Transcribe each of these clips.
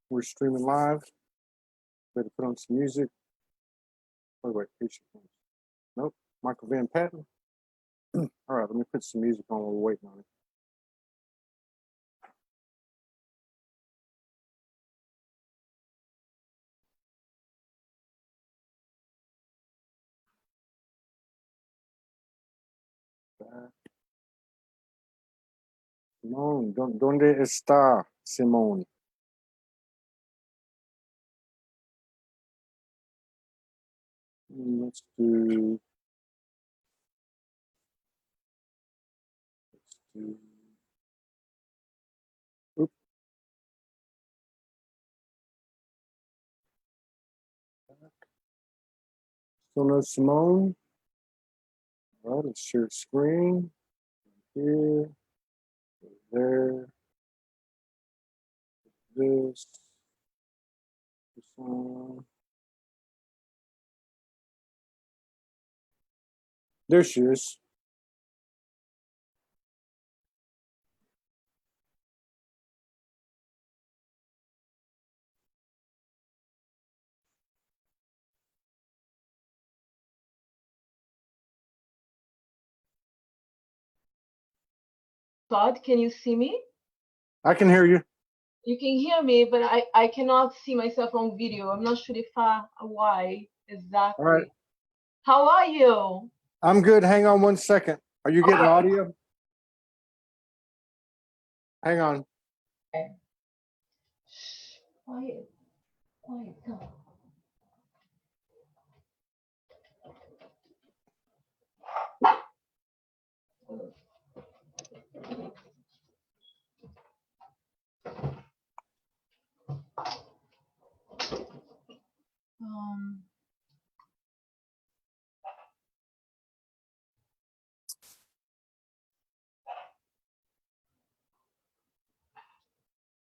We're streaming live. Better put on some music. Oh, wait, nope. Michael Van Patten. All right, let me put some music on while we're waiting on it. Simone, ¿dónde está Simone? Let's do. Oops. Still no Simone. All right, let's share screen. Here, there, this one. There she is. Todd, can you see me? I can hear you. You can hear me, but I cannot see myself on video. I'm not sure if why exactly. All right. How are you? I'm good. Hang on one second. Are you getting audio? Hang on. Okay. Shh, quiet. Quiet. Come.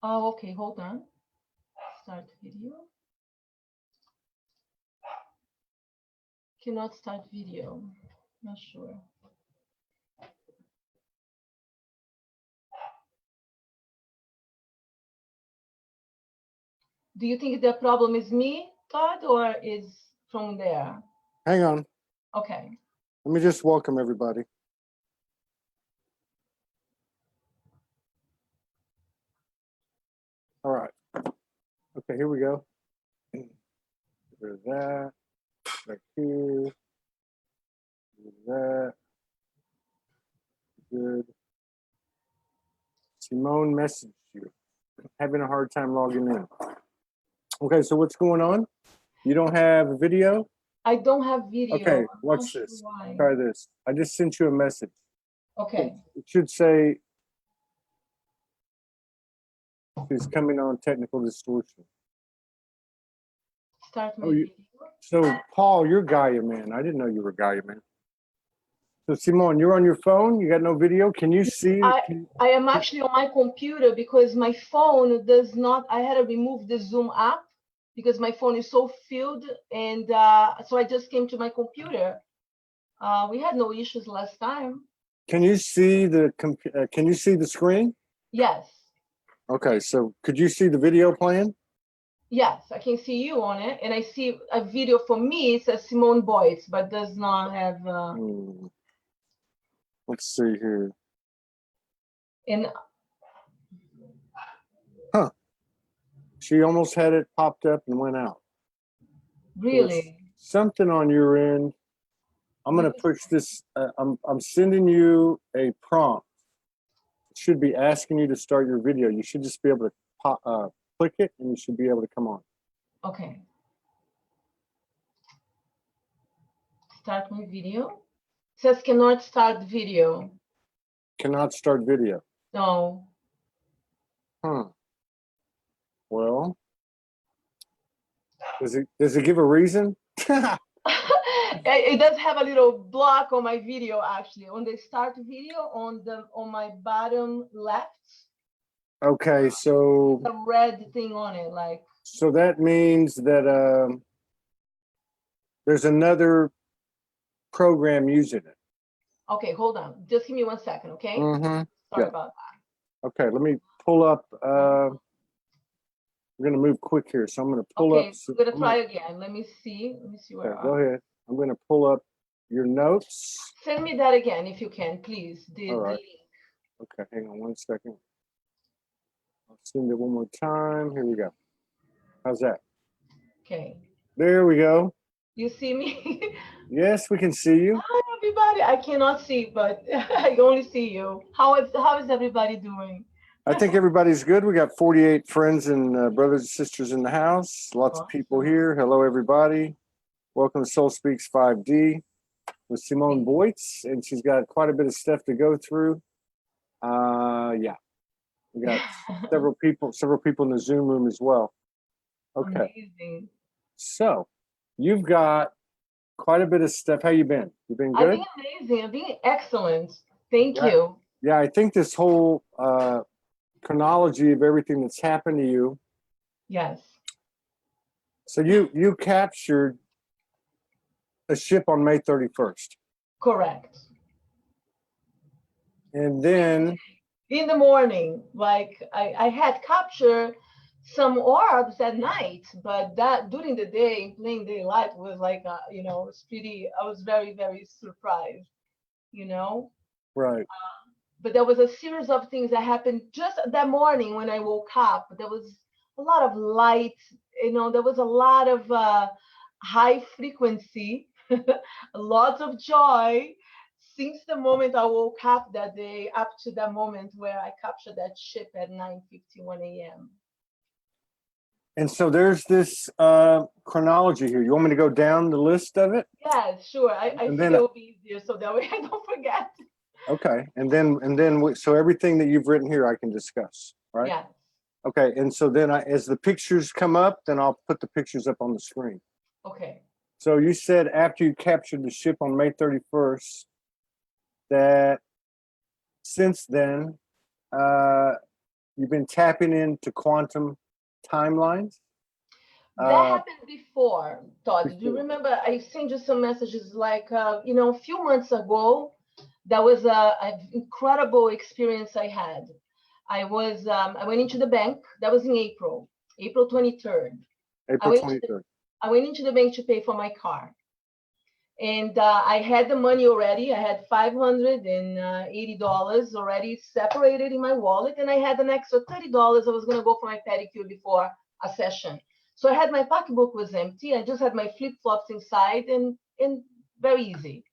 Oh, okay, hold on. Start video. Cannot start video. Not sure. Do you think the problem is me, Todd, or is from there? Hang on. Okay. Let me just welcome everybody. All right. Okay, here we go. There's that. Back here. There's that. Good. Simone messaged you. Having a hard time logging in. Okay, so what's going on? You don't have a video? I don't have video. Okay, watch this. Try this. I just sent you a message. Okay. It should say she's coming on technical distortion. Start my video. So Paul, you're Gaia Man. I didn't know you were Gaia Man. So Simone, you're on your phone. You got no video. Can you see? I am actually on my computer because my phone does not. I had to remove the Zoom app because my phone is so filled, and so I just came to my computer. We had no issues last time. Can you see the Can you see the screen? Yes. Okay, so could you see the video playing? Yes, I can see you on it, and I see a video for me. It says Simone Boits, but does not have. Let's see here. And she almost had it popped up and went out. Really? So something on your end. I'm going to push this. I'm sending you a prompt. It should be asking you to start your video. You should just be able to click it, and you should be able to come on. Okay. Start my video. It says cannot start video. Cannot start video. No. Well, does it give a reason? It does have a little block on my video, actually, on the start video on my bottom left. Okay, so a red thing on it, like. So that means that there's another program using it. Okay, hold on. Just give me 1 second, okay? Sorry about that. Okay, let me pull up. We're going to move quick here. So I'm going to pull up. Okay, we're gonna try again. Let me see where. Okay, go ahead. I'm going to pull up your notes. Send me that again if you can, please. The right. link. Okay, hang on 1 second. I'll send it one more time. Here we go. How's that? Okay. There we go. You see me? Yes, we can see you. Hi, everybody. I cannot see, but I only see you. How is everybody doing? I think everybody's good. We got 48 friends and brothers and sisters in the house. Lots of people here. Hello, everybody. Welcome to Soul Speaks 5D with Simone Boits, and she's got quite a bit of stuff to go through. Yeah, we got several people in the Zoom room as well. Okay. Amazing. So you've got quite a bit of stuff. How you been? You been good? I've been amazing. I've been excellent. Thank you. Yeah, I think this whole chronology of everything that's happened to you. Yes. So you captured a ship on May 31st. Correct. And then in the morning, like I had captured some orbs at night, but that during the day, plain daylight, was like you know, it was pretty. I was very, very surprised, you know. Right. But there was a series of things that happened just that morning when I woke up. There was a lot of light, you know. There was a lot of high frequency, lots of joy. Since the moment I woke up that day up to that moment where I captured that ship at 9:51 a.m. And so there's this chronology here. You want me to go down the list of it? Yeah, sure. I think it will be easier so that way I don't forget. Okay. And then so everything that you've written here I can discuss, right? Yeah. Okay. And so then as the pictures come up, then I'll put the pictures up on the screen. Okay. So you said after you captured the ship on May 31st, that since then, you've been tapping into quantum timelines? That happened before, Todd. Do you remember I sent you some messages like, you know, a few months ago, that was an incredible experience I had. I went into the bank. That was in April 23rd. April 23rd. I went into the bank to pay for my car. And I had the money already. I had $580 already separated in my wallet. And I had an extra $30 I was going to go for my pedicure before a session. So I had my pocketbook was empty. I just had my flip-flops inside and very easy.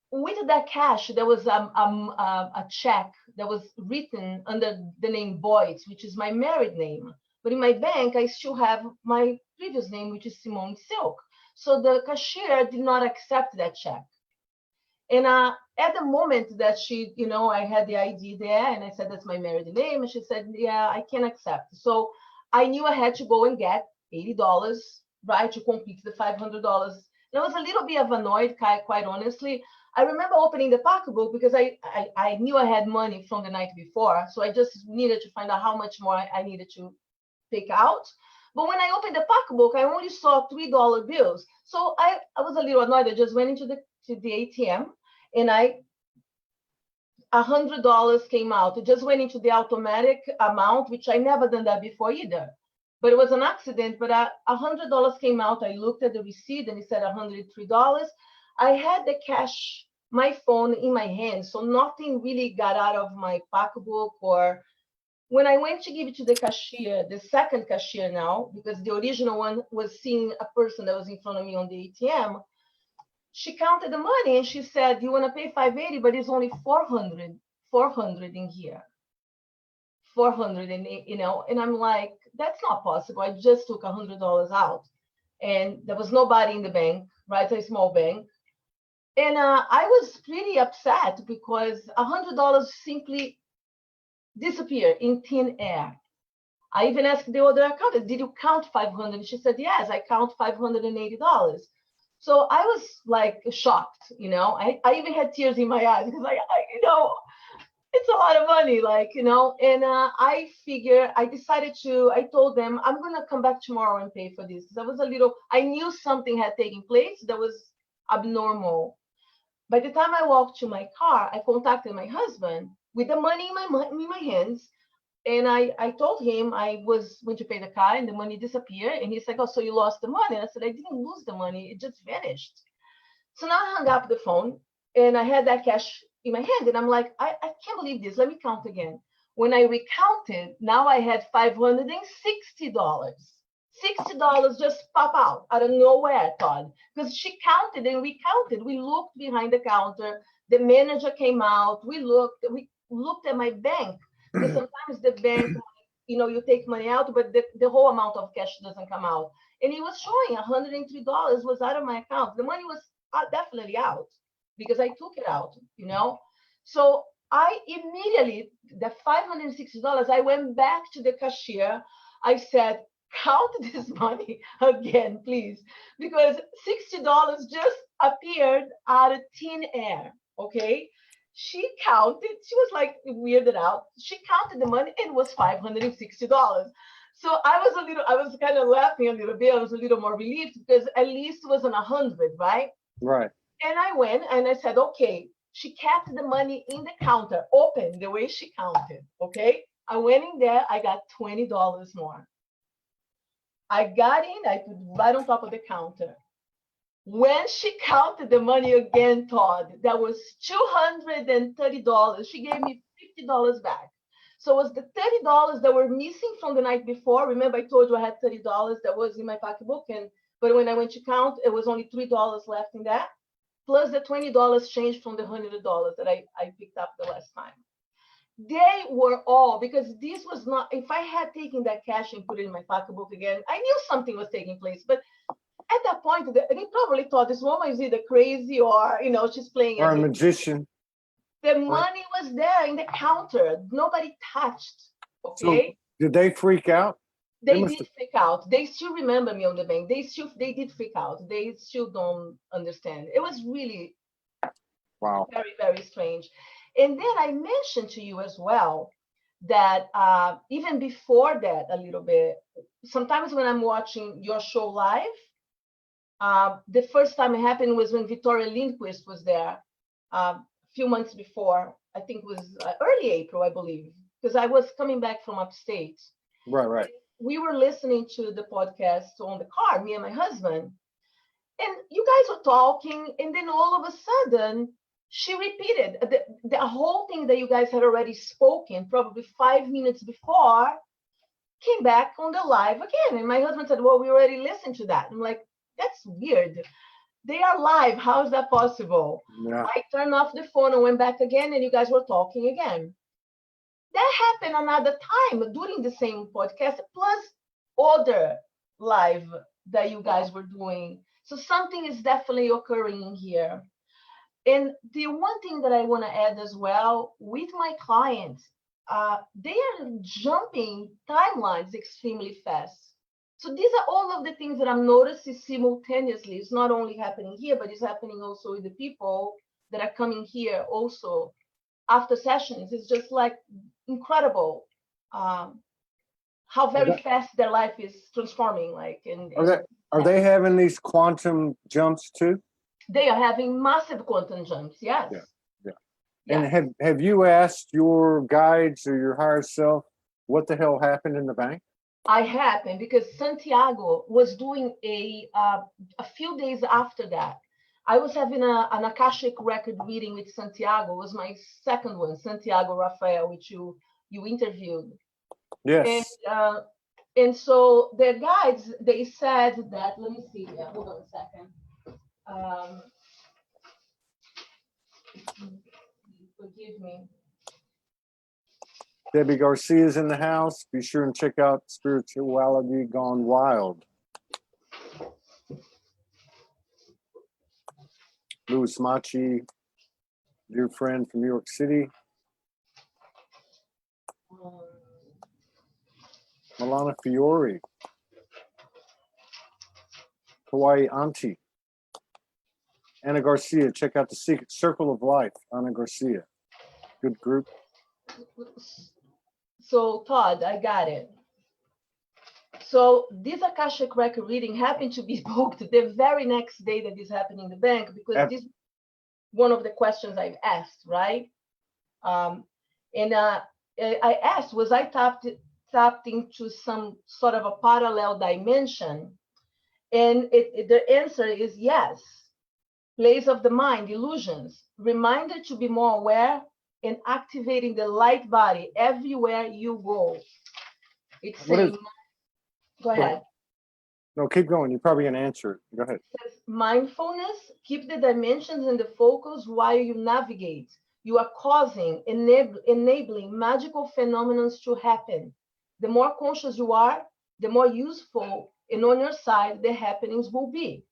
With that cash, there was a check that was written under the name Boits, which is my married name. But in my bank, I still have my previous name, which is Simone Silk. So the cashier did not accept that check. And at the moment that she, you know, I had the ID there and I said, that's my married name. And she said, yeah, I can accept. So I knew I had to go and get $80, right, to complete the $500. And I was a little bit of annoyed, quite honestly. I remember opening the pocketbook because I knew I had money from the night before. So I just needed to find out how much more I needed to take out. But when I opened the pocketbook, I only saw $3 bills. So I was a little annoyed. I just went into the ATM and $100 came out. It just went into the automatic amount, which I never done that before either. But it was an accident. But $100 came out. I looked at the receipt and it said $103. I had the cash, my phone in my hand, so nothing really got out of my pocketbook. Or when I went to give it to the cashier, the second cashier now, because the original one was seeing a person that was in front of me on the ATM, she counted the money and she said, you want to pay $580, but it's only $400 in here. 400, and you know, and I'm like, that's not possible. I just took $100 out and there was nobody in the bank, right? It's a small bank. And I was pretty upset because $100 simply disappeared in thin air. I even asked the other accountant, did you count 500? And she said, yes, I count $580. So I was like shocked, you know. I even had tears in my eyes because you know, it's a lot of money, like, you know. And I told them, I'm going to come back tomorrow and pay for this. Because I knew something had taken place that was abnormal. By the time I walked to my car, I contacted my husband with the money in my hands. And I told him I was going to pay the car and the money disappeared. And he's like, oh, so you lost the money? And I said, I didn't lose the money. It just vanished. So now I hung up the phone and I had that cash in my hand. And I'm like, I can't believe this. Let me count again. When I recounted, now I had $560. $60 just pop out of nowhere, Todd, because she counted and recounted. We looked behind the counter. The manager came out. We looked at my bank, because sometimes the bank, you take money out, but the whole amount of cash doesn't come out. And it was showing $103 was out of my account. The money was definitely out because I took it out, So I immediately, the $560, I went back to the cashier. I said, count this money again, please, because $60 just appeared out of thin air, okay? She counted, she was like weirded out. She counted the money and it was $560. So I was kind of laughing a little bit. I was a little more relieved because at least it wasn't 100, right? Right. And I went and I said, okay, she kept the money in the counter, open the way she counted, okay? I went in there, I got $20 more. I got in, I put right on top of the counter. When she counted the money again, Todd, that was $230. She gave me $50 back. So it was the $30 that were missing from the night before. Remember, I told you I had $30 that was in my pocketbook, but when I went to count, it was only $3 left in that, plus the $20 changed from the $100 that I picked up the last time. They were all, because this was not, if I had taken that cash and put it in my pocketbook again, I knew something was taking place. But at that point, they probably thought this woman is either crazy or, she's playing. Or a magician. The money was there in the counter. Nobody touched. Okay. So did they freak out? They did freak out. They still remember me on the bank. They did freak out. They still don't understand. It was really very, very strange. And then I mentioned to you as well that even before that a little bit, sometimes when I'm watching your show live, the first time it happened was when Victoria Lindquist was there a few months before. I think it was early April, I believe, because I was coming back from upstate. Right. We were listening to the podcast on the car, me and my husband, and you guys were talking, and then all of a sudden, she repeated the whole thing that you guys had already spoken, probably 5 minutes before, came back on the live again. And my husband said, well, we already listened to that. I'm like, that's weird. They are live. How is that possible? Yeah. I turned off the phone and went back again, and you guys were talking again. That happened another time during the same podcast, plus other live that you guys were doing. So something is definitely occurring here. And the one thing that I want to add as well with my clients, they are jumping timelines extremely fast. So these are all of the things that I'm noticing simultaneously. It's not only happening here, but it's happening also with the people that are coming here also after sessions. It's just like incredible how very fast their life is transforming. Are they having these quantum jumps too? They are having massive quantum jumps, yes. Yeah. And have you asked your guides or your higher self what the hell happened in the bank? I happened because Santiago was doing a few days after that. I was having an Akashic record reading with Santiago. It was my second one, Santiago Raphael, which you interviewed. Yes. And so their guides, they said that, let me see, hold on a second. Forgive me. Debbie Garcia's in the house. Be sure and check out Spirituality Gone Wild. Louis Machi, dear friend from New York City. Milana Fiore. Hawaii Auntie. Anna Garcia, check out the Secret Circle of Life. Anna Garcia. Good group. So, Todd, I got it. So this Akashic record reading happened to be booked the very next day that this happened in the bank, because this is one of the questions I've asked, right? And I asked, was I tapped into some sort of a parallel dimension? And the answer is yes. Place of the mind, illusions, reminder to be more aware and activating the light body everywhere you go. It's saying, go ahead. No, keep going. You're probably going to answer it. Go ahead. It says, mindfulness, keep the dimensions and the focus while you navigate. You are causing, enabling magical phenomena to happen. The more conscious you are, the more useful and on your side the happenings will be.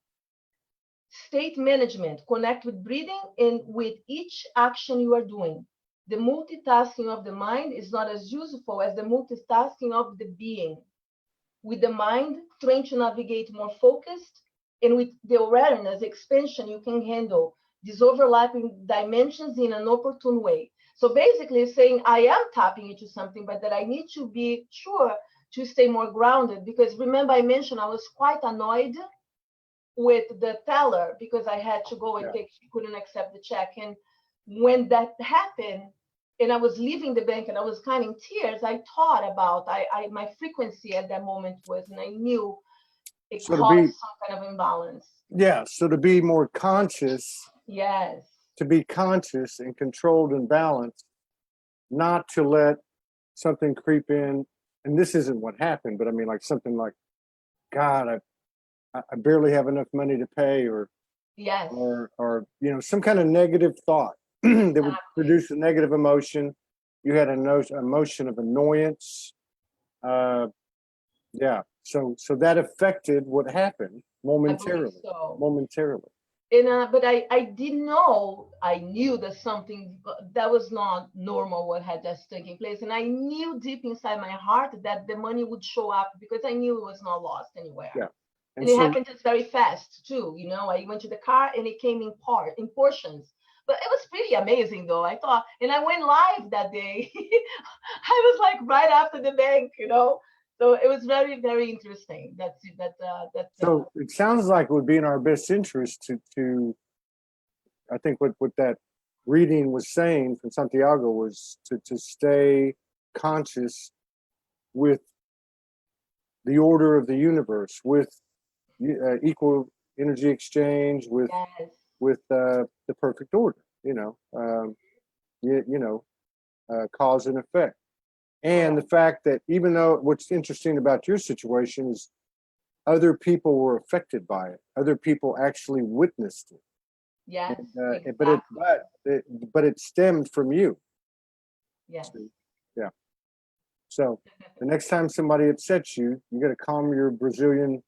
State management, connect with breathing and with each action you are doing. The multitasking of the mind is not as useful as the multitasking of the being. With the mind, train to navigate more focused, and with the awareness expansion, you can handle these overlapping dimensions in an opportune way. So basically, it's saying I am tapping into something, but that I need to be sure to stay more grounded. Because remember, I mentioned I was quite annoyed with the teller because I had to go and take, she couldn't accept the check. And when that happened, and I was leaving the bank and I was kind of in tears, I thought about my frequency at that moment was, and I knew it caused some kind of imbalance. Yeah. So to be more conscious. Yes. To be conscious and controlled and balanced, not to let something creep in. And this isn't what happened, but I mean, like something like, God, I barely have enough money to pay, or yes, or you know, some kind of negative thought that would produce a negative emotion. You had an emotion of annoyance. Yeah. So that affected what happened momentarily. So. Momentarily. And but I didn't know. I knew that something that was not normal what had just taken place, and I knew deep inside my heart that the money would show up because I knew it was not lost anywhere. Yeah. And it happened just very fast too. You know, I went to the car and it came in portions. But it was pretty amazing though. I thought, and I went live that day. I was like right after the bank, you know. So it was very, very interesting. So it sounds like it would be in our best interest to I think what that reading was saying from Santiago was to stay conscious with the order of the universe, with equal energy exchange, with the perfect order. Cause and effect. And the fact that even though what's interesting about your situation is other people were affected by it, other people actually witnessed it. Yes, exactly. but it stemmed from you. Yes. Yeah. So the next time somebody upsets you, you got to calm your Brazilian.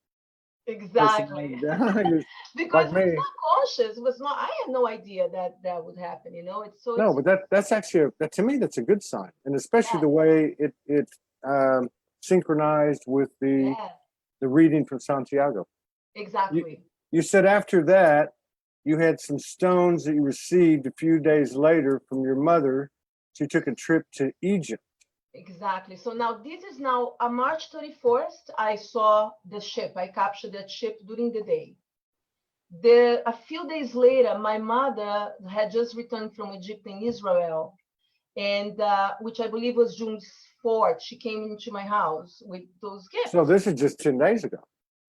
Exactly. Because like it's not conscious. It was not. I had no idea that would happen. You know, it's so. No, but that's actually to me that's a good sign, and especially the way it synchronized with the reading from Santiago. Exactly. You said after that you had some stones that you received a few days later from your mother. She took a trip to Egypt. Exactly. So now this is now on March 31st. I saw the ship. I captured that ship during the day. A few days later, my mother had just returned from Egypt and Israel, and which I believe was June 4th. She came into my house with those gifts. So this is just 10 days ago.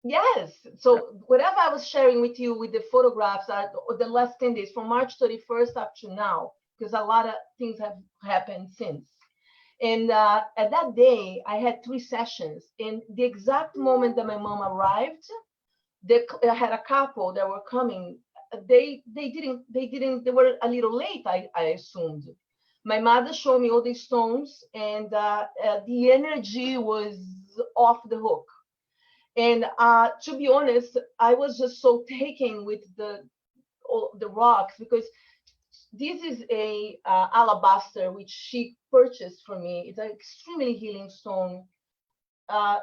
Yes. So whatever I was sharing with you with the photographs are the last 10 days, from March 31st up to now, because a lot of things have happened since. And at that day, I had 3 sessions. And the exact moment that my mom arrived, I had a couple that were coming. They were a little late, I assumed. My mother showed me all these stones, and the energy was off the hook. And to be honest, I was just so taken with the rocks, because this is a alabaster which she purchased for me. It's an extremely healing stone,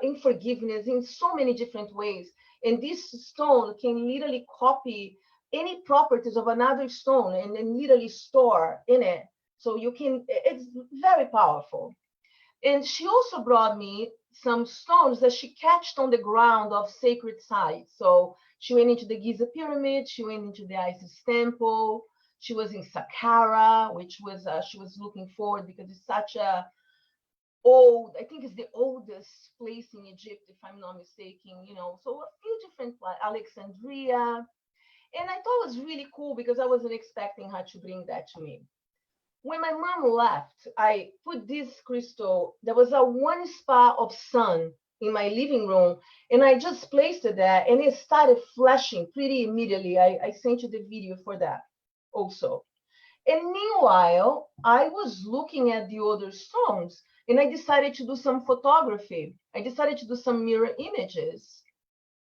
in forgiveness, in so many different ways. And this stone can literally copy any properties of another stone and then literally store in it. So it's very powerful. And she also brought me some stones that she catched on the ground of sacred sites. So she went into the Giza pyramid, she went into the Isis temple, she was in Saqqara, which was she was looking forward because it's such a old, I think it's the oldest place in Egypt, if I'm not mistaken, so a few different Alexandria. And I thought it was really cool because I wasn't expecting her to bring that to me. When my mom left, I put this crystal. There was a one spot of sun in my living room, and I just placed it there, and it started flashing pretty immediately. I sent you the video for that also. And meanwhile, I was looking at the other stones, and I decided to do some photography. I decided to do some mirror images.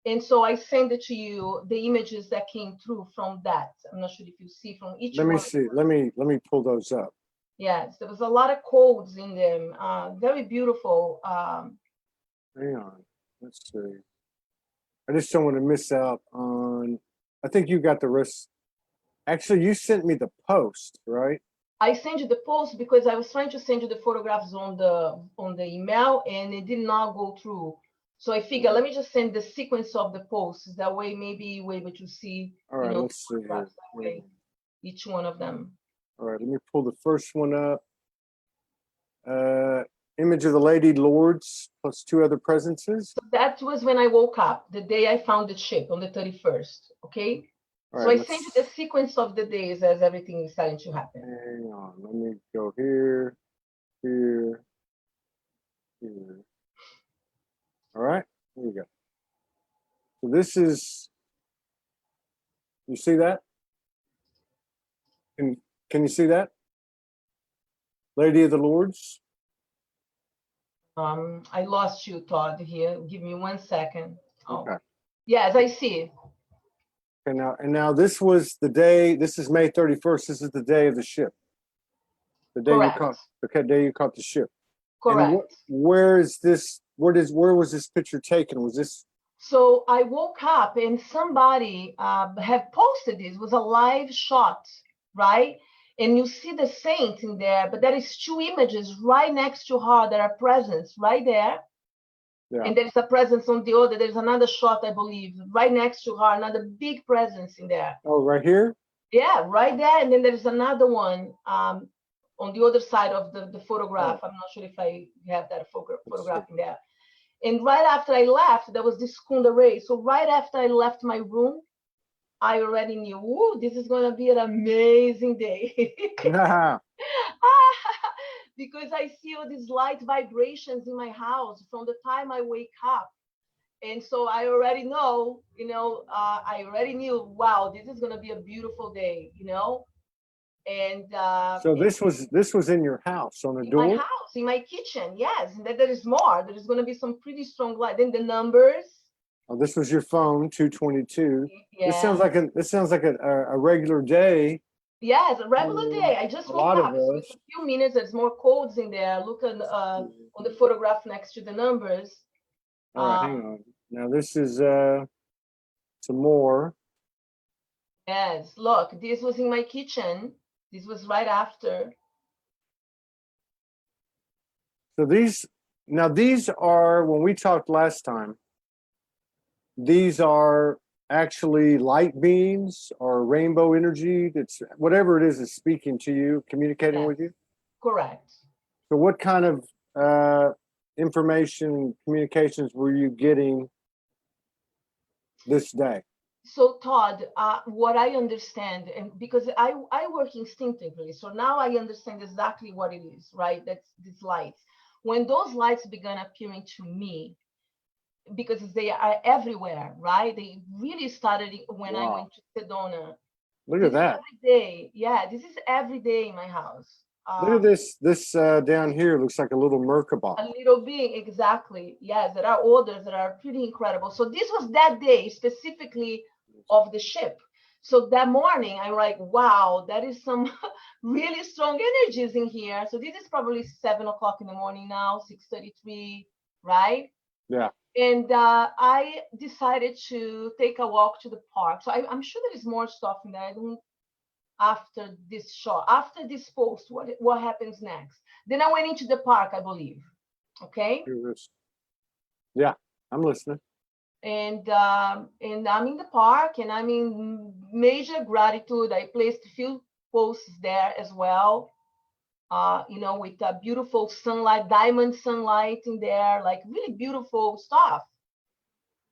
And so I send it to you, the images that came through from that. I'm not sure if you see from each Let one. me see. Let me pull those up. Yes, there was a lot of codes in them. Very beautiful. Hang on. Let's see. I just don't want to miss out on. I think you got the rest. Actually, you sent me the post, right? I sent you the post because I was trying to send you the photographs on the email, and it did not go through. So I figured, let me just send the sequence of the posts. That way, maybe you're able to see, All right, let's see here. that way, each one of them. All right, let me pull the first one up. Image of the Lady Lourdes plus 2 other presences. So that was when I woke up, the day I found the ship on the 31st. Okay. All So right, I sent you the sequence of the days as everything is starting to happen. Hang on, let me go here, here, here. All right, here we go. So this is, you see that? Can you see that? Lady of the Lourdes. I lost you, Todd, here. Give me 1 second. Oh. Okay. Yes, I see. And now this was the day, this is May 31st. This is the day of the ship. The day Correct. the day you caught the ship. Correct. And where is this, where was this picture taken? Was this? So I woke up and somebody had posted this. It was a live shot, right? And you see the saint in there, but there is 2 images right next to her that are presents right there. Yeah. And there's a presence on the other. There's another shot, I believe, right next to her, another big presence in there. Oh, right here? Yeah, right there. And then there's another one on the other side of the photograph. I'm not sure if I have that photograph in there. And right after I left, there was this Kunda ray. So right after I left my room, I already knew, ooh, this is going to be an amazing day. Because I see all these light vibrations in my house from the time I wake up. And so I already know, I already knew, wow, this is going to be a beautiful day, And so this was in your house on the in door? my house, in my kitchen, yes. And then there is more. There is going to be some pretty strong light. Then the numbers. Oh, this was your phone, 222. Yeah. This sounds like a regular day. Yes, a regular day. I just woke up. So in a few minutes, there's more codes in there. Look on the photograph next to the numbers. All right, hang on. Now this is some more. Yes, look, this was in my kitchen. This was right after. So these are, when we talked last time, these are actually light beings or rainbow energy. That's whatever it is speaking to you, communicating with you. Correct. So what kind of information, communications were you getting this day? So Todd, what I understand, and because I work instinctively, so now I understand exactly what it is, right? That's these lights. When those lights began appearing to me, because they are everywhere, right? They really started when I went to Sedona. Look at that. Every day. Yeah, this is every day in my house. Look at this. This down here looks like a little Merkaba. A little being, exactly. Yes, there are others that are pretty incredible. So this was that day specifically of the ship. So that morning, I'm like, wow, that is some really strong energies in here. So this is probably 7 o'clock in the morning now, 6:33, right? Yeah. And I decided to take a walk to the park. So I'm sure there is more stuff in there. I don't. After this shot, after this post, what happens next? Then I went into the park, I believe. Okay. Yeah, I'm listening. And I'm in the park, and I'm in major gratitude. I placed a few posts there as well. you know, with beautiful sunlight, diamond sunlight in there, like really beautiful stuff.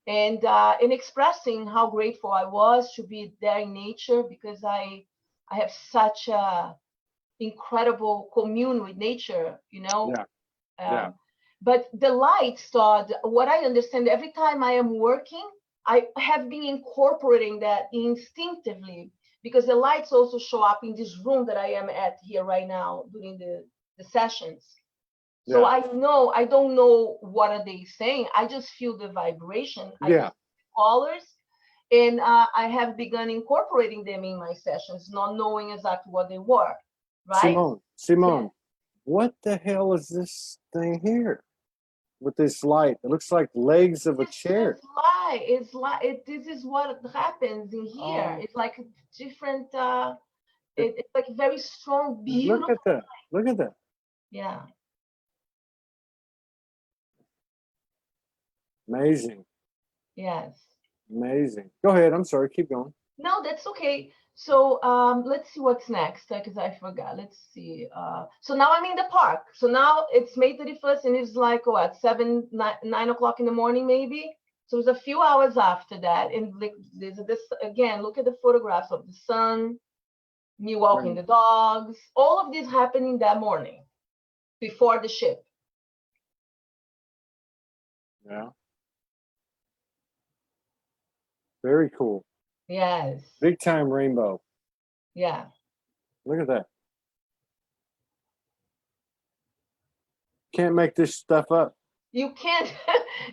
And in expressing how grateful I was to be there in nature, because I have such a incredible commune with nature, you know. Yeah. Yeah. But the lights, Todd, what I understand, every time I am working, I have been incorporating that instinctively, because the lights also show up in this room that I am at here right now during the sessions. So Yeah. I know, I don't know what are they saying. I just feel the vibration. I Yeah. just see colors, and I have begun incorporating them in my sessions, not knowing exactly what they were, right? Simone, what the hell is this thing here with this light? It looks like legs of a chair. It's light. It's like this is what happens in here. Oh, It's like different. it, It's like very strong, look beautiful. at that. Look at that. Yeah. Amazing. Yes. Amazing. Go ahead. I'm sorry. Keep going. No, that's okay. So let's see what's next, because I forgot. Let's see. So now I'm in the park. So now it's May 31st, and it's like what, 9 o'clock in the morning, maybe. So it's a few hours after that, and like this again. Look at the photographs of the sun, me walking Right. the dogs. All of this happening that morning before the ship. Yeah. Very cool. Yes. Big time rainbow. Yeah. Look at that. Can't make this stuff up. You can't.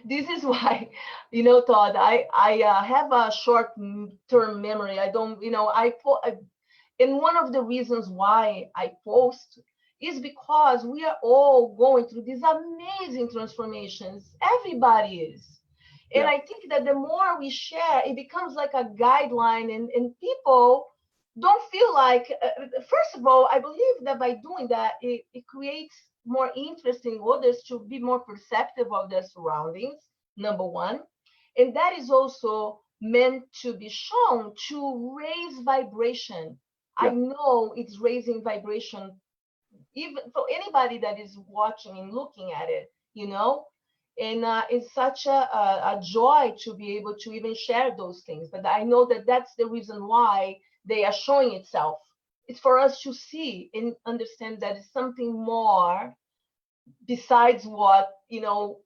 This is why, you know, Todd, I have a short-term memory. I don't, you know, and one of the reasons why I post is because we are all going through these amazing transformations. Everybody is. And Yeah. I think that the more we share, it becomes like a guideline, and people don't feel like, first of all, I believe that by doing that, it creates more interest in others to be more perceptive of their surroundings, number one. And that is also meant to be shown to raise vibration. I Yeah. know it's raising vibration, even for anybody that is watching and looking at it, you know. And it's such a joy to be able to even share those things. But I know that that's the reason why they are showing itself. It's for us to see and understand that it's something more besides what, you know,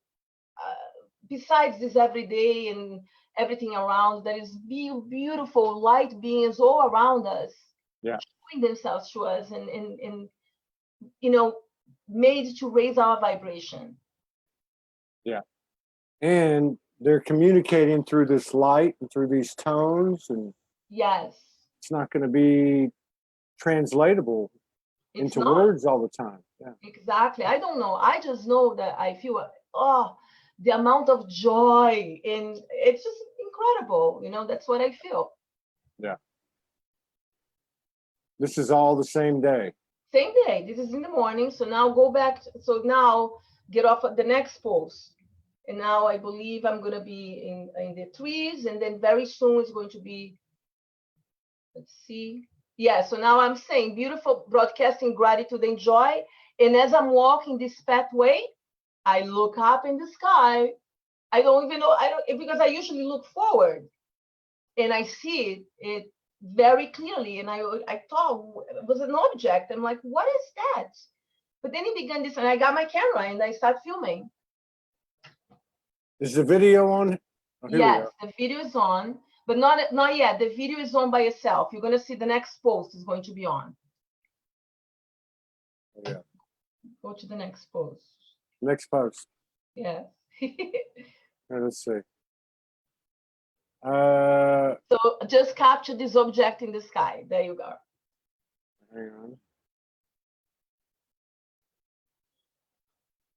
besides this everyday and everything around. That is beautiful light beings all around us, Yeah. showing themselves to us, and you know, made to raise our vibration. Yeah. And they're communicating through this light and through these tones, and Yes. it's not going to be translatable It's into not. words all the time. Yeah. Exactly. I don't know. I just know that I feel, oh, the amount of joy, and it's just incredible. You know, that's what I feel. Yeah. This is all the same day. Same day. This is in the morning. So now go back. So now get off at the next post. And now I believe I'm going to be in the trees. And then very soon it's going to be, let's see. Yeah. So now I'm saying beautiful broadcasting gratitude and joy. And as I'm walking this pathway, I look up in the sky. I don't even know. I don't, because I usually look forward, and I see it very clearly. And I thought it was an object. I'm like, what is that? But then it began this, and I got my camera and I start filming. Is the video on? Oh, here we Yes, go. the video is on, but not yet. The video is on by itself. You're gonna see the next post is going to be on. Yeah. Go to the next post. Next post. Yes. Let's see. So just capture this object in the sky. There you go. Hang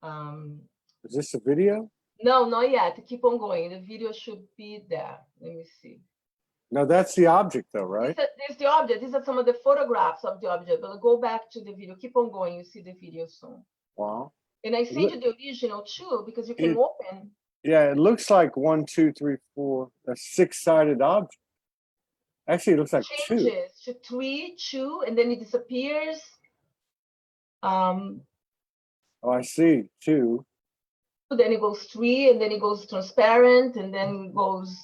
on. Is this a video? No, not yet. Keep on going. The video should be there. Let me see. No, that's the object though, right? There's the object. These are some of the photographs of the object. But go back to the video. Keep on going. You see the video soon. Wow. And I sent you the original too, because you can It- open. Yeah, it looks like 1, 2, 3, 4, a 6-sided object. Actually, it looks like 2. Changes to 3, 2, and then it disappears. Um, Oh, I see. 2. then it goes 3, and then it goes transparent, and then it goes.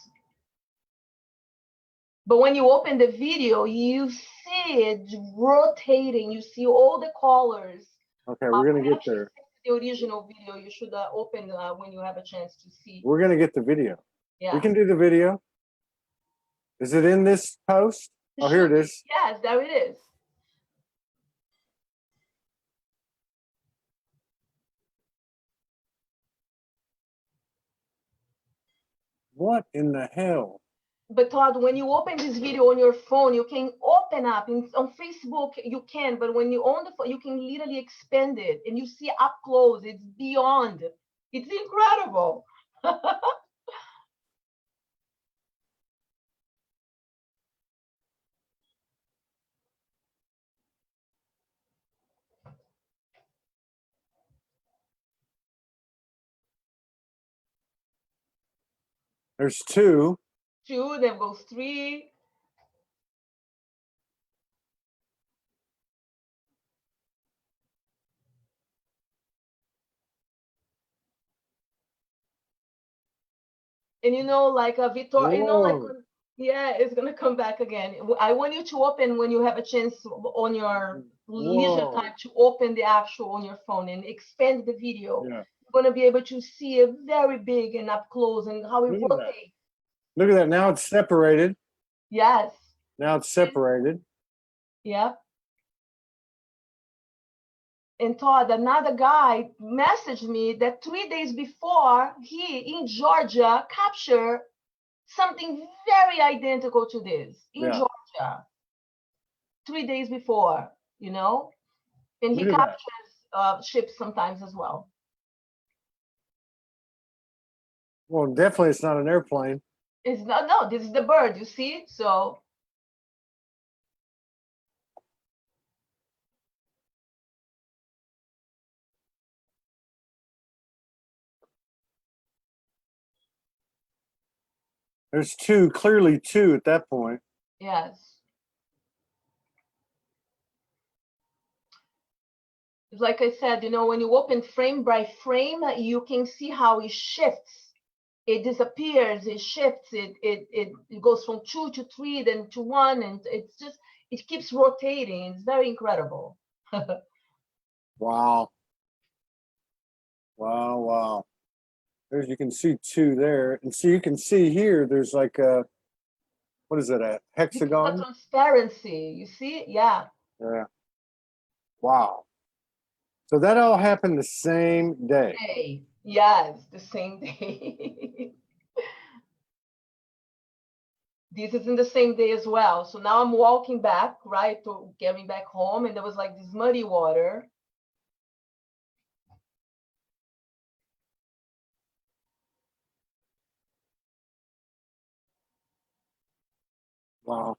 But when you open the video, you see it rotating. You see all the colors. Okay, we're gonna get there. The original video you should open when you have a chance to see. We're gonna get the video. Yeah. We can do the video. Is it in this post? Oh, here it is. Yes, there it is. What in the hell? But Todd, when you open this video on your phone, you can open up on Facebook. You can, but when you on the phone, you can literally expand it, and you see up close. It's beyond. It's incredible. There's 2. 2, then goes 3. And like a Victor, yeah, it's gonna come back again. I want you to open when you have a chance on your leisure time to open the actual on your phone and expand the video. Yeah. You're gonna be able to see it very big and up close and how it rotates. Look at that. Now it's separated. Yes. Now it's separated. Yeah. And Todd, another guy messaged me that 3 days before he in Georgia captured something very identical to this in Georgia. 3 days before, and he captures ships sometimes as well. Well, definitely it's not an airplane. It's not, no, this is the bird, you see? So there's 2, clearly 2 at that point. yes. Like I said, when you open frame by frame, you can see how it shifts. It disappears, it shifts, it goes from 2 to 3, then to 1, and it keeps rotating. It's very incredible. Wow. Wow, wow. There's, you can see 2 there. And so you can see here, there's like a, what is that, a hexagon? Transparency, you see? Yeah. Yeah. Wow. So that all happened the same day. Yes, the same day. This is in the same day as well. So now I'm walking back, right, to getting back home, and there was like this muddy water. Wow.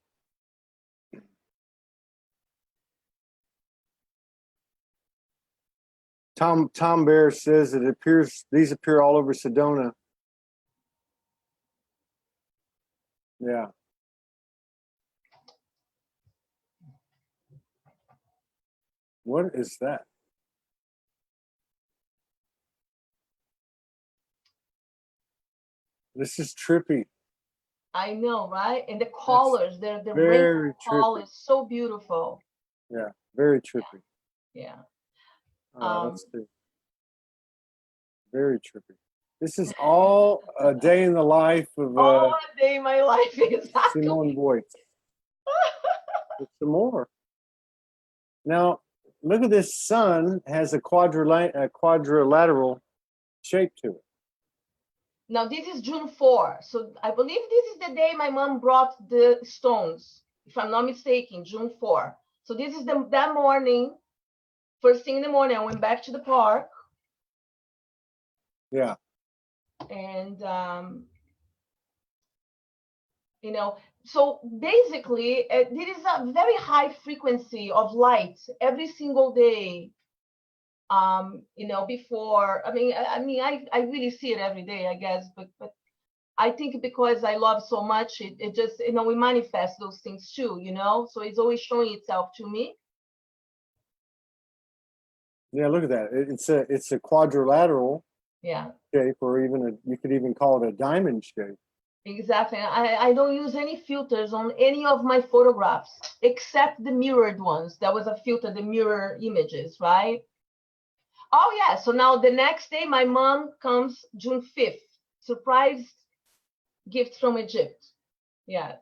Tom Bear says it appears these appear all over Sedona. Yeah. What is that? This is trippy. I know, right? And the colors, the very rainbow colors, so beautiful. Yeah, very trippy. Yeah. Let's see. Very trippy. This is all a day in the life of all a day in my life, exactly. Simone Boits. Some more. Now, look at this sun has a quadrilateral shape to it. Now, this is June 4. So I believe this is the day my mom brought the stones, if I'm not mistaken, June 4. So this is that morning, first thing in the morning, I went back to the park. Yeah. And, so basically, there is a very high frequency of light every single day. Before, I really see it every day, I guess, but I think because I love so much, it just, we manifest those things too, so it's always showing itself to me. Yeah, look at that. It's a quadrilateral Yeah, shape, or even you could even call it a diamond shape. exactly. I don't use any filters on any of my photographs except the mirrored ones. There was a filter, the mirror images, right? Oh yeah, so now the next day my mom comes June 5th. Surprise gift from Egypt. Yes.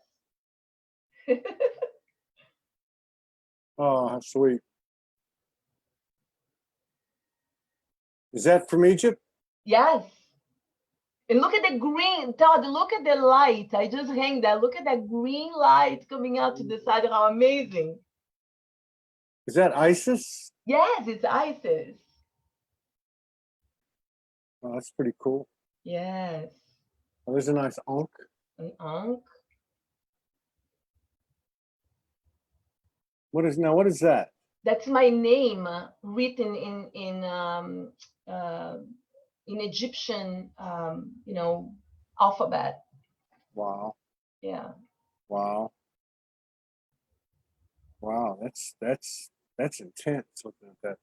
Oh, how sweet. Is that from Egypt? Yes. And look at the green, Todd, look at the light. I just hang that. Look at that green light coming out to the side. How amazing. Is that Isis? Yes, it's Isis. Oh, that's pretty cool. Yes. Oh, there's a nice Ankh. An Ankh. What is that? That's my name written in Egyptian, alphabet. Wow. Yeah. Wow. Wow. That's intense looking at that.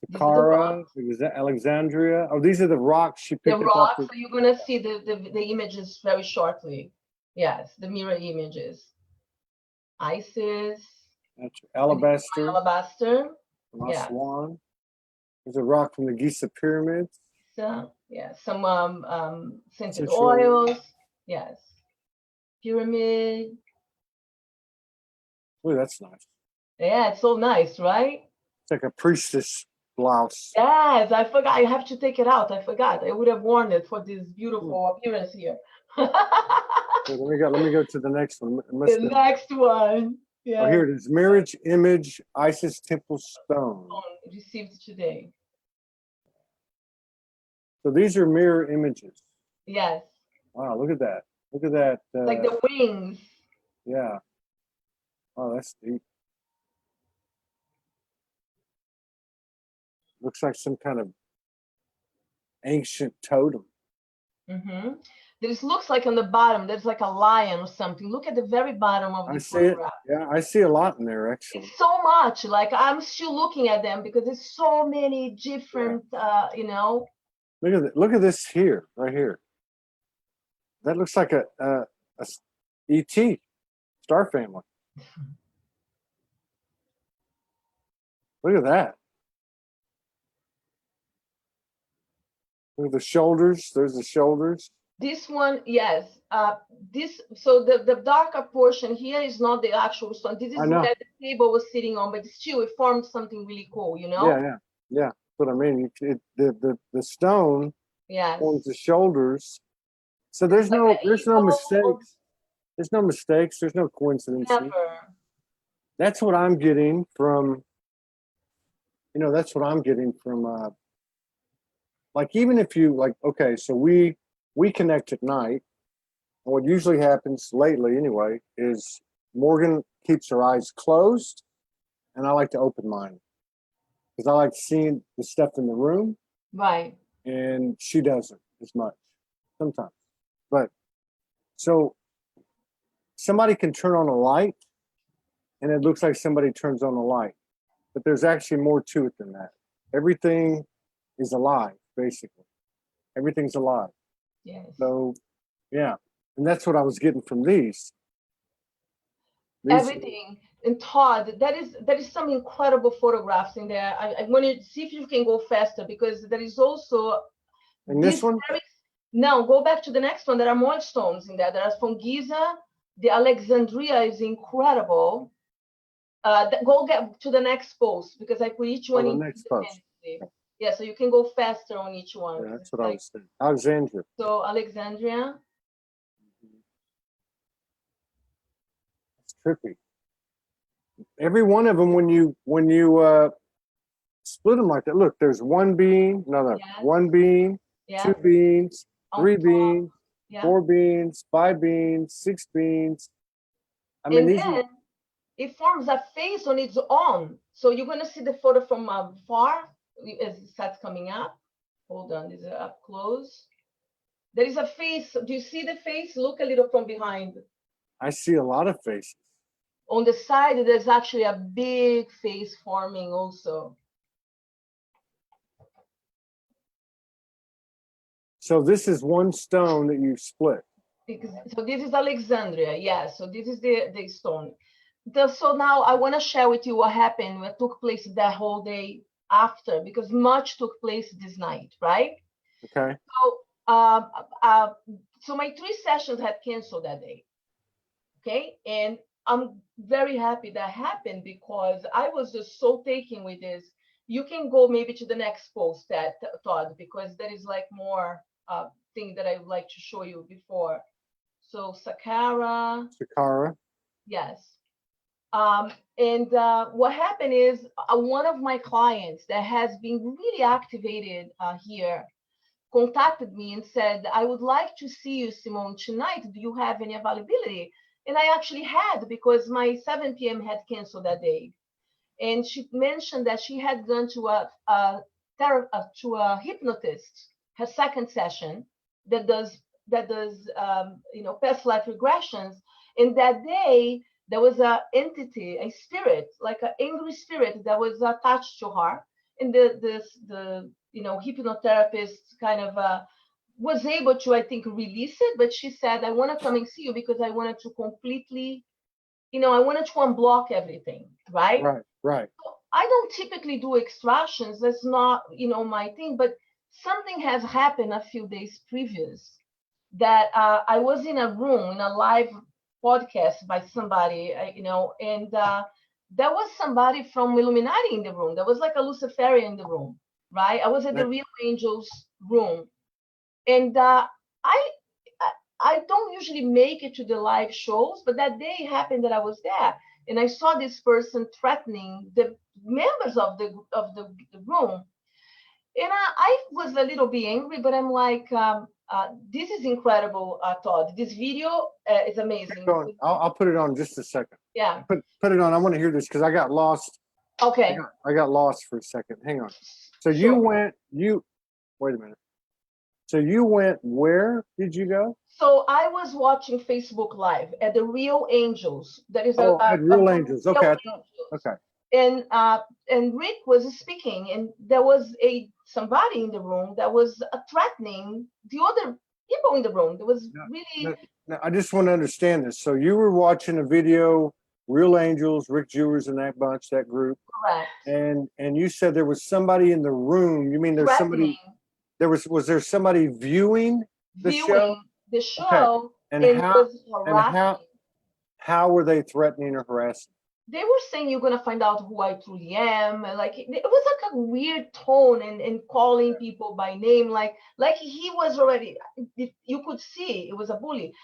These are the Saqqara, rocks. is that Alexandria? Oh, these are the rocks she The picked up off rocks. So you're gonna see the images very shortly. Yes, the mirror images. Isis. alabaster, Alabaster. Yeah. Aswan. There's a rock from the Giza pyramids. So, yeah, some scented Essential. oils. Yes. Pyramid. Oh, that's nice. Yeah, it's so nice, right? It's like a priestess blouse. Yes, I forgot. I have to take it out. I forgot. I would have worn it for this beautiful appearance here. Let me go to the next one. The next one. Yeah. Oh, here it is. Marriage image, Isis temple stone. Received today. So these are mirror images. Yes. Wow, look at that. Look at that. Like the wings. Yeah. Oh, that's deep. Looks like some kind of ancient totem. Mm-hmm. This looks like on the bottom, there's like a lion or something. Look at the very bottom of the photograph. Yeah, I see a lot in there actually. It's so much. Like I'm still looking at them because there's so many different, Look at this here, right here. That looks like a ET, Star Family. Look at that. Look at the shoulders. There's the shoulders. This one, yes. So the darker portion here is not the actual stone. This is where the table was sitting on, but still it formed something really cool, you know? Yeah. That's what I mean. The stone forms the shoulders. So there's no mistakes. There's no mistakes. There's no coincidence. Never. That's what I'm getting from. That's what I'm getting from. Like even if you like, okay, so we connect at night. And what usually happens lately, anyway, is Morgan keeps her eyes closed, and I like to open mine because I like seeing the stuff in the room. Right. And she doesn't as much sometimes. But so somebody can turn on a light, and it looks like somebody turns on a light, but there's actually more to it than that. Everything is alive, basically. Everything's alive. Yes. So, yeah. And that's what I was getting from these. Everything. And Todd, that is some incredible photographs in there. I want to see if you can go faster because there is also. And this one? No, go back to the next one. There are more stones in there. There are from Giza. The Alexandria is incredible. Go get to the next post because I put each one in. The next post. Yeah, so you can go faster on each one. Yeah, that's what I was saying. Alexandria. So Alexandria. It's trippy. Every one of them, when you split them like that, look, there's one being, one being, two beings, three beings, four beings, 5 beings, 6 beings. I mean, then it forms a face on its own. So you're going to see the photo from far as it starts coming up. Hold on, this is up close. There is a face. Do you see the face? Look a little from behind. I see a lot of faces. On the side, there's actually a big face forming also. So this is one stone that you split. So this is Alexandria, yes. So this is the stone. So now I want to share with you what happened, what took place that whole day after, because much took place this night, right? Okay. So my 3 sessions had canceled that day. Okay, and I'm very happy that happened because I was just so taken with this. You can go maybe to the next post, that Todd, because there is like more thing that I would like to show you before. So Sakara, yes. And what happened is one of my clients that has been really activated here contacted me and said, I would like to see you, Simone, tonight. Do you have any availability? And I actually had, because my 7 p.m. had canceled that day. And she mentioned that she had gone to a hypnotist, her second session, that does past life regressions. And that day, there was an entity, a spirit, like an angry spirit that was attached to her. And the hypnotherapist kind of was able to, I think, release it. But she said, I want to come and see you because I wanted to completely, I wanted to unblock everything, right? Right. So I don't typically do extractions. That's not, my thing. But something has happened a few days previous that I was in a room, in a live podcast by somebody, and there was somebody from Illuminati in the room. There was like a Luciferian in the room, right? I was at the Real Angels room. And I don't usually make it to the live shows, but that day happened that I was there, and I saw this person threatening the members of the room, and I was a little bit angry, but I'm like, this is incredible, Todd. This video is amazing. I'll put it on just a second. Yeah. Put it on. I want to hear this because I got lost. Okay. I got lost for a second. Hang on. So Sure. Wait a minute. So you went, where did you go? So I was watching Facebook Live at the Real Angels. That is at Real Angels. Okay. Angels. Okay. And Rick was speaking, and there was somebody in the room that was threatening the other people in the room. There was really. Now, I just want to understand this. So you were watching a video, Real Angels, Rick Jewers, and that bunch, that group. Correct. And you said there was somebody in the room. You mean there's somebody? Was there somebody viewing the show? The show, okay. And how were they threatening or harassing? They were saying you're gonna find out who I truly am. Like it was like a weird tone and calling people by name, like he was already. You could see it was a bully.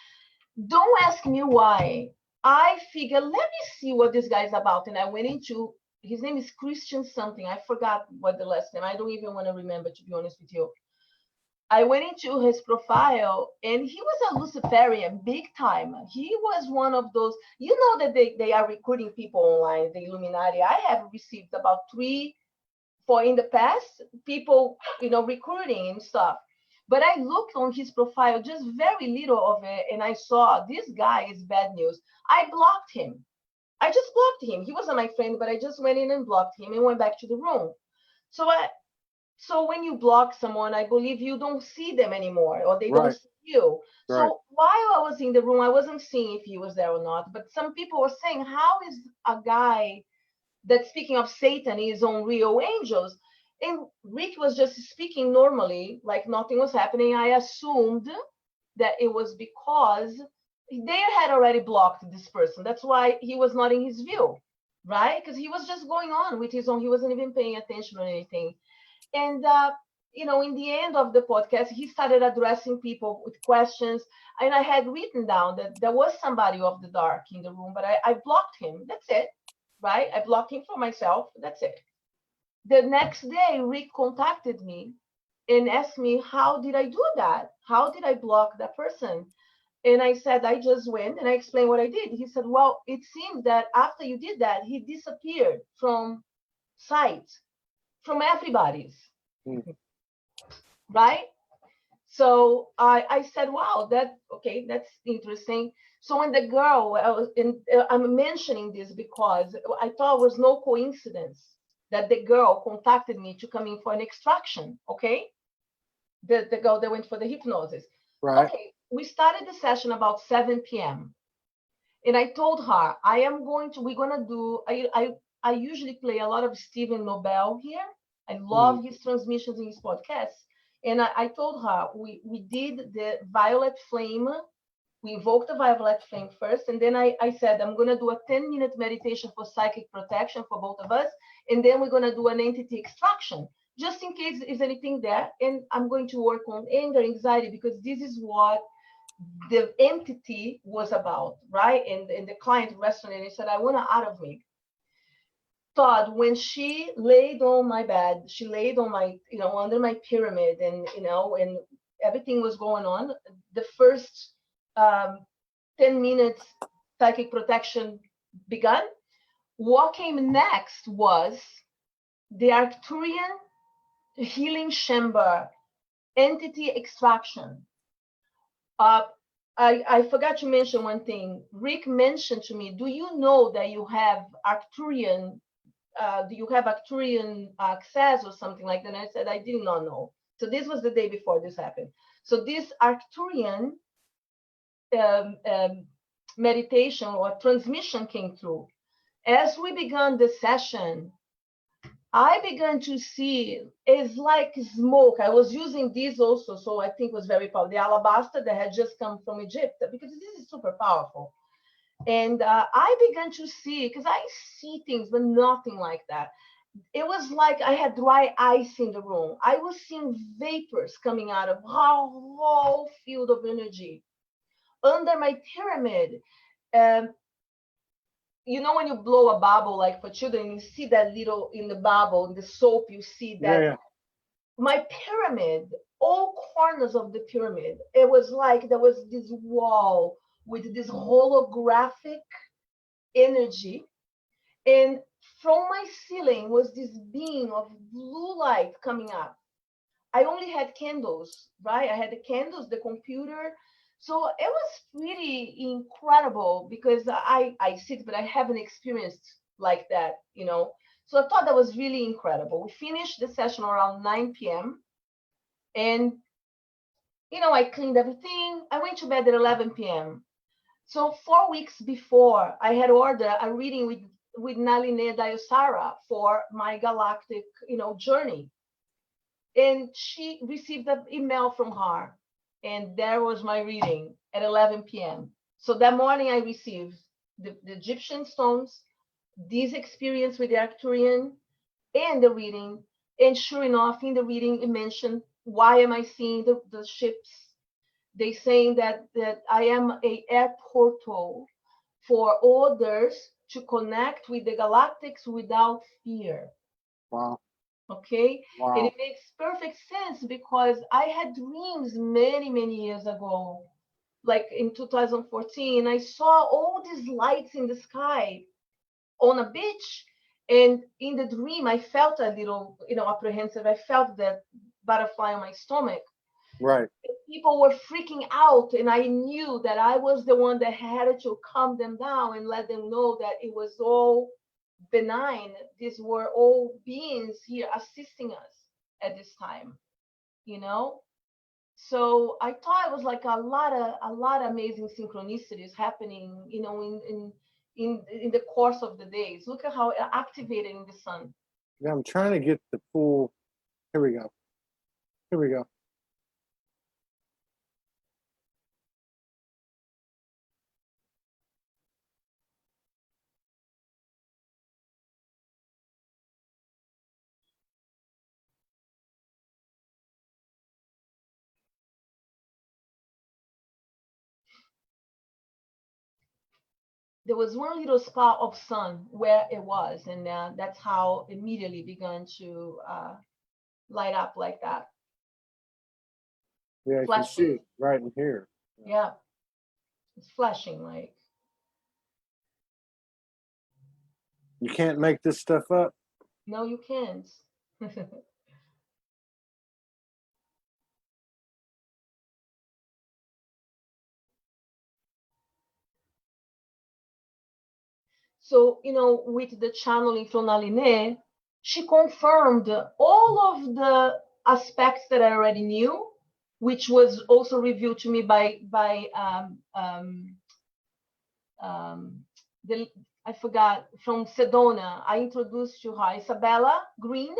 Don't ask me why. I figured, let me see what this guy's about, and I went into. His name is Christian something. I forgot what the last name. I don't even want to remember, to be honest with you. I went into his profile, and he was a Luciferian, big time. He was one of those, that they are recruiting people online, the Illuminati. I have received about 3, 4 in the past, people, recruiting and stuff. But I looked on his profile, just very little of it, and I saw this guy is bad news. I blocked him. I just blocked him. He wasn't my friend, but I just went in and blocked him and went back to the room. So when you block someone, I believe you don't see them anymore, or they don't see you. Right. So while I was in the room, I wasn't seeing if he was there or not. But some people were saying, how is a guy that's speaking of Satan is on Real Angels? And Rick was just speaking normally, like nothing was happening. I assumed that it was because they had already blocked this person. That's why he was not in his view, right? Because he was just going on with his own. He wasn't even paying attention or anything. And, in the end of the podcast, he started addressing people with questions. And I had written down that there was somebody of the dark in the room, but I blocked him. That's it, right? I blocked him for myself. That's it. The next day, Rick contacted me and asked me, how did I do that? How did I block that person? And I said, I just went, and I explained what I did. He said, well, it seems that after you did that, he disappeared from sight, from everybody's. Right? So I said, wow, that's interesting. So when the girl, I'm mentioning this because I thought it was no coincidence that the girl contacted me to come in for an extraction, okay? the girl that went for the hypnosis. Right. Okay, we started the session about 7 p.m. And I told her, we're gonna do, I usually play a lot of Stephen Nobel here. I love his transmissions in his podcasts. And I told her, we did the violet flame. We invoked the violet flame first. And then I said, I'm gonna do a 10-minute meditation for psychic protection for both of us. And then we're gonna do an entity extraction, just in case there's anything there. And I'm going to work on anger, anxiety, because this is what the entity was about, right? And the client resonated and said, I want to out of me. Todd, when she laid on my bed, she laid on my, under my pyramid, and, and everything was going on. The first 10 minutes psychic protection began. What came next was the Arcturian healing chamber entity extraction. I forgot to mention one thing. Rick mentioned to me, do you know that you have Arcturian, access or something like that? And I said, I did not know. So this was the day before this happened. So this Arcturian meditation or transmission came through. As we began the session, I began to see, it's like smoke. I was using this also, so I think was very powerful. The alabaster that had just come from Egypt, because this is super powerful. And I began to see, because I see things, but nothing like that. It was like I had dry ice in the room. I was seeing vapors coming out of a whole field of energy. Under my pyramid, when you blow a bubble, like for children, you see that little in the bubble, in the soap, you see that. Yeah. My pyramid, all corners of the pyramid, it was like there was this wall with this holographic energy. And from my ceiling was this beam of blue light coming up. I only had candles, right? I had the candles, the computer. So it was pretty incredible, because I sit, but I haven't experienced like that, So I thought that was really incredible. We finished the session around 9 p.m. And, I cleaned everything. I went to bed at 11 p.m. So 4 weeks before, I had ordered a reading with Naline Dayosara for my galactic, journey. And she received an email from her. And there was my reading at 11 p.m. So that morning I received the Egyptian stones, this experience with the Arcturian, and the reading. And sure enough, in the reading, it mentioned, why am I seeing the ships? They saying that I am a air portal for others to connect with the galactics without fear. Wow. Okay. Wow. And it makes perfect sense, because I had dreams many, many years ago, like in 2014. I saw all these lights in the sky on a beach. And in the dream, I felt a little, apprehensive. I felt that butterfly on my stomach. Right. People were freaking out, and I knew that I was the one that had to calm them down and let them know that it was all benign. These were all beings here assisting us at this time, So I thought it was like a lot of amazing synchronicities happening, in the course of the days. Look at how it activated in the sun. Yeah, I'm trying to get the full. Here we go. There was one little spot of sun where it was, and that's how immediately began to light up like that. Yeah, you can see it right in here. Yeah, it's flashing like. You can't make this stuff up. No, you can't. So, with the channeling from Naline, she confirmed all of the aspects that I already knew, which was also revealed to me by I forgot, from Sedona. I introduced to her, Isabella Green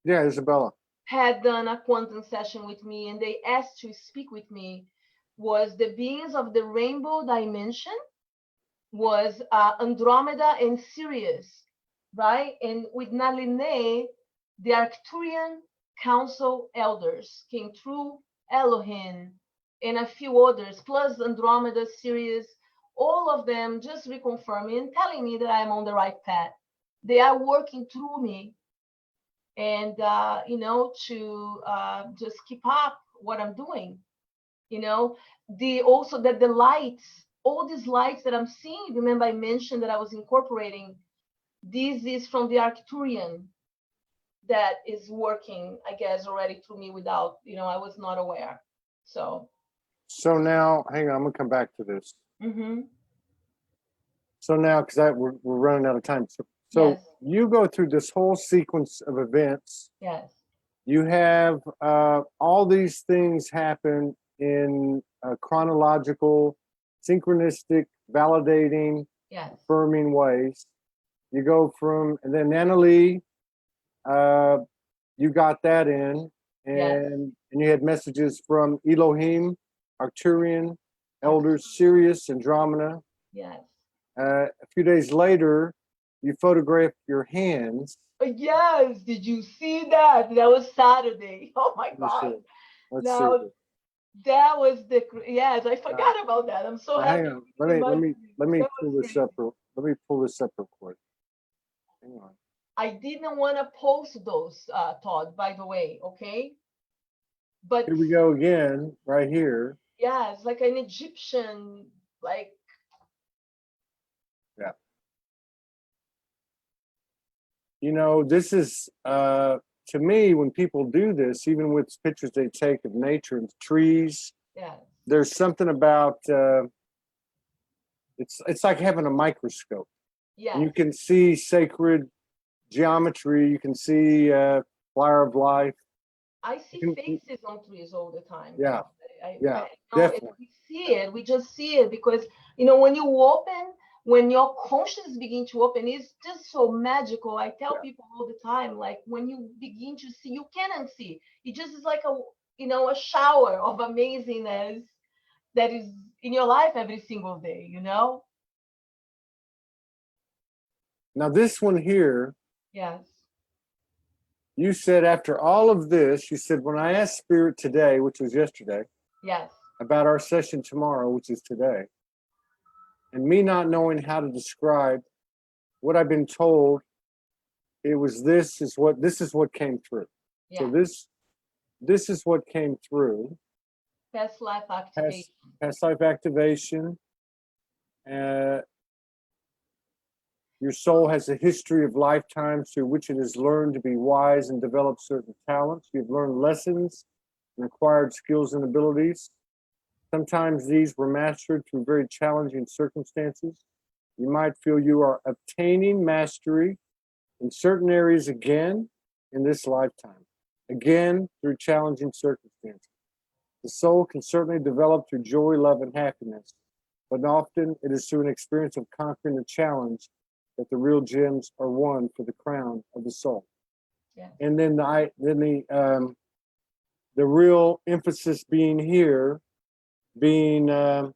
Yeah, Isabella. had done a quantum session with me, and they asked to speak with me. Was the beings of the rainbow dimension, was Andromeda and Sirius, right? And with Naline, the Arcturian council elders came through, Elohim, and a few others, plus Andromeda, Sirius, all of them just reconfirming and telling me that I'm on the right path. They are working through me, and you know, to just keep up what I'm doing. You know, also that the lights, all these lights that I'm seeing, remember I mentioned that I was incorporating, this is from the Arcturian that is working, I guess, already through me without, you know, I was not aware. So now, hang on, I'm gonna come back to this. mm-hmm. So now, because we're running out of time. So Yes. you go through this whole sequence of events. Yes. You have all these things happen in chronological, synchronistic, validating, Yes. affirming ways. You go from, and then Nana Lee, you got that in, and Yes. and you had messages from Elohim, Arcturian, elders, Sirius, Andromeda. Yes. A few days later, you photographed your hands. Yes. Did you see that? That was Saturday. Oh my God. Let's Now, see. that was the, yes, I forgot about that. I'm so happy. Hang on. Let me pull this up. Let me pull this up real quick. Hang on. I didn't want to post those, Todd, by the way, okay? But Here we go again, right here. yeah, it's like an Egyptian, like. Yeah. You know, this is to me, when people do this, even with pictures they take of nature and trees, Yeah. there's something about it's like having a microscope. Yeah. You can see sacred geometry. You can see flower of life. I see faces on trees all the time. Yeah. I Definitely. we see it. We just see it because, you know, when you open, when your consciousness begin to open, it's just so magical. I tell people all the time, like when you begin to see, you cannot see. It just is like a, you know, a shower of amazingness that is in your life every single day, you know? Now this one here, Yes. you said after all of this, you said, when I asked Spirit today, which was yesterday, Yes. about our session tomorrow, which is today, and me not knowing how to describe what I've been told, it was this is what came through. Yeah. So this is what came through. Past life activation. Past life activation. Your soul has a history of lifetimes through which it has learned to be wise and develop certain talents. You've learned lessons and acquired skills and abilities. Sometimes these were mastered through very challenging circumstances. You might feel you are obtaining mastery in certain areas again in this lifetime, again through challenging circumstances. The soul can certainly develop through joy, love, and happiness, but often it is through an experience of conquering a challenge that the real gems are won for the crown of the soul. Yeah. And then the real emphasis being here, being that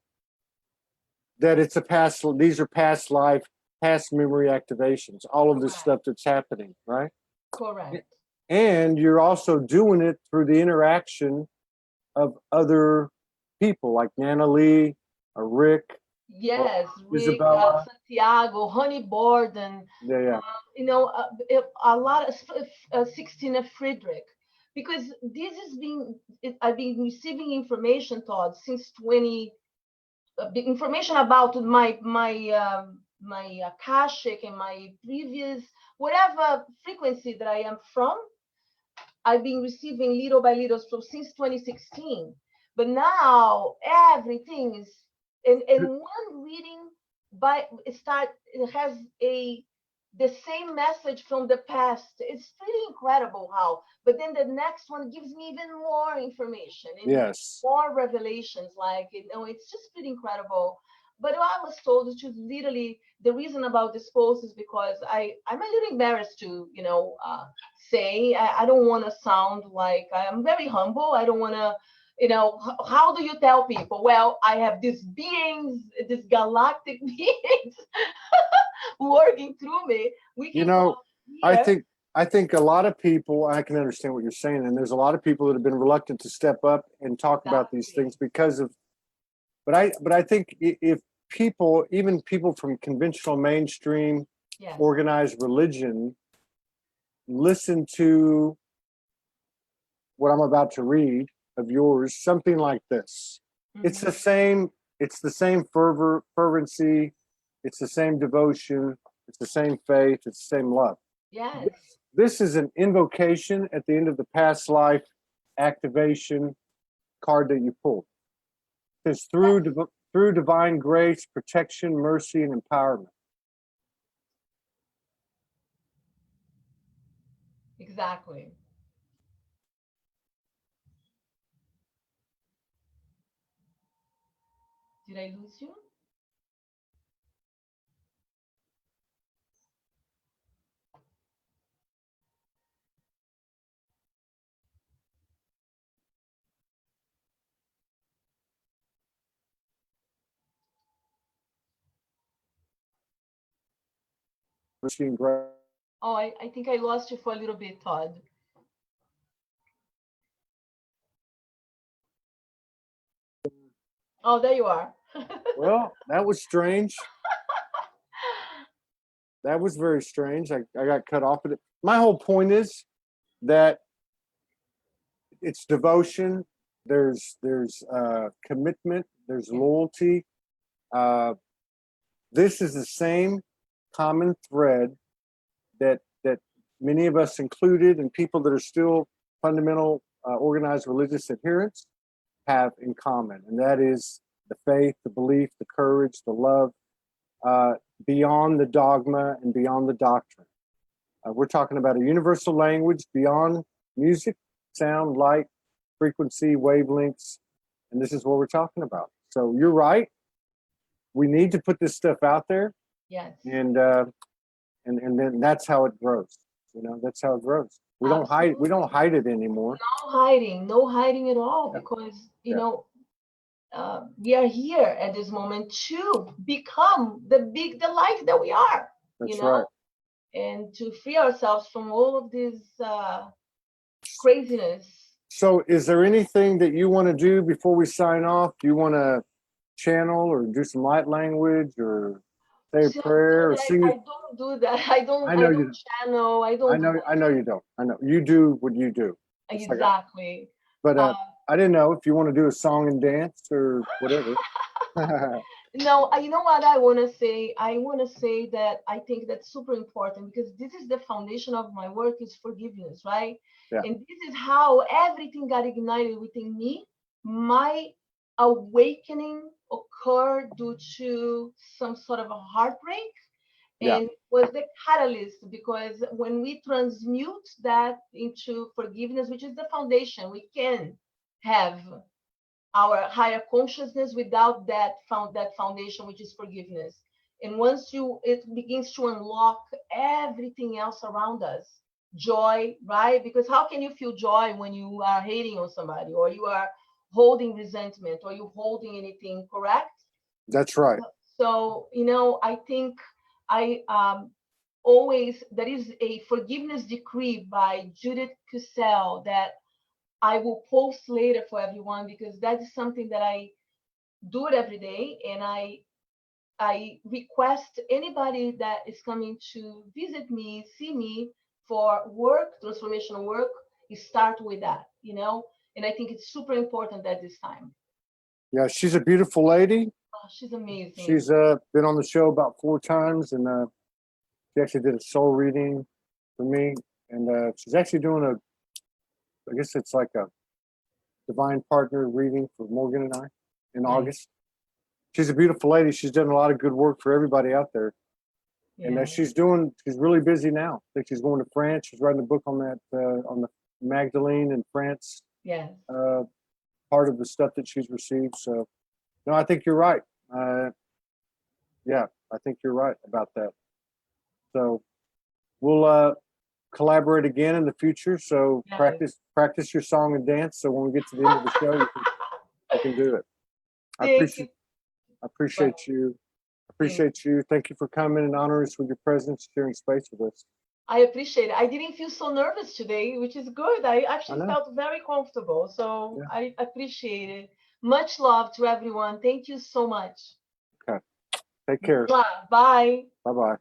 it's a past. These are past life, past memory activations. All of this stuff that's happening, right? Correct. And you're also doing it through the interaction of other people like Nana Lee, or Rick. Yes, Rick, Isabella. Santiago, Honey Borden, you know, a lot of 16 Friedrich, because this is being, I've been receiving information, Todd, since 20, information about my Akashic and my previous, whatever frequency that I am from, I've been receiving little by little, so since 2016. But now everything is, and one reading it has a the same message from the past. It's pretty incredible how, but then the next one gives me even more information and Yes. more revelations. Like, you know, it's just pretty incredible. But I was told to literally, the reason about this post is because I'm a little embarrassed to, you know, say, I don't want to sound like, I'm very humble. I don't want to, you know, how do you tell people? Well, I have these beings, these galactic beings working through me. We can You know, here. I think a lot of people, I can understand what you're saying, and there's a lot of people that have been reluctant to step up and talk about these things because of, but I think if people, even people from conventional mainstream Yes. organized religion, listen to what I'm about to read of yours, something like this. It's the same, it's the same fervency, it's the same devotion, it's the same faith, it's the same love. Yes. This is an invocation at the end of the past life activation card that you pulled. It's through divine grace, protection, mercy, and empowerment. Exactly. Did I lose you? Mercy and grace. Oh, I think I lost you for a little bit, Todd. Oh, there you are. Well, that was strange. That was very strange. I got cut off. But my whole point is that it's devotion. There's commitment. There's loyalty. This is the same common thread that many of us included, and people that are still fundamental organized religious adherents have in common, and that is the faith, the belief, the courage, the love, beyond the dogma and beyond the doctrine. We're talking about a universal language beyond music, sound, light, frequency, wavelengths, and this is what we're talking about. So you're right. We need to put this stuff out there. Yes. And then that's how it grows. You know, that's how it grows. We don't hide. We don't hide it anymore. No hiding at all, because you know, we are here at this moment to become the light that we are. That's you know, right. and to free ourselves from all of this craziness. So, is there anything that you want to do before we sign off? Do you want to channel or do some light language or say a prayer or sing? I don't do that. I don't channel. I don't. I know you don't. I know you do what you do. Exactly. But I didn't know if you want to do a song and dance or whatever. No, you know what I want to say? I want to say that I think that's super important, because this is the foundation of my work, is forgiveness, right? Yeah. And this is how everything got ignited within me. My awakening occurred due to some sort of a heartbreak, and was the catalyst, because when we transmute that into forgiveness, which is the foundation, we can have our higher consciousness without that foundation, which is forgiveness. And once it begins to unlock everything else around us, joy, right? Because how can you feel joy when you are hating on somebody, or you are holding resentment, or you holding anything, correct? That's right. So, you know, I think I always, there is a forgiveness decree by Judith Cussell that I will post later for everyone, because that is something that I do it every day, and I request anybody that is coming to visit me, see me for work, transformational work, you start with that, you know, and I think it's super important at this time. Yeah, she's a beautiful lady. Oh, she's amazing. She's been on the show about 4 times, and she actually did a soul reading for me, and she's actually doing I guess it's like a divine partner reading for Morgan and I in August. She's a beautiful lady. She's done a lot of good work for everybody out there. And that she's really busy now. I think she's going to France. She's writing a book on that, on the Magdalene in France. Yes. Part of the stuff that she's received. So, no, I think you're right. Yeah, I think you're right about that. So we'll collaborate again in the future. So practice your song and dance. So when we get to the end of the show, you can do it. I appreciate you. Appreciate you. Thank you for coming and honoring us with your presence, sharing space with us. I appreciate it. I didn't feel so nervous today, which is good. I actually felt very comfortable. So I appreciate it. Much love to everyone. Thank you so much. Okay. Take care. Bye. Bye-bye.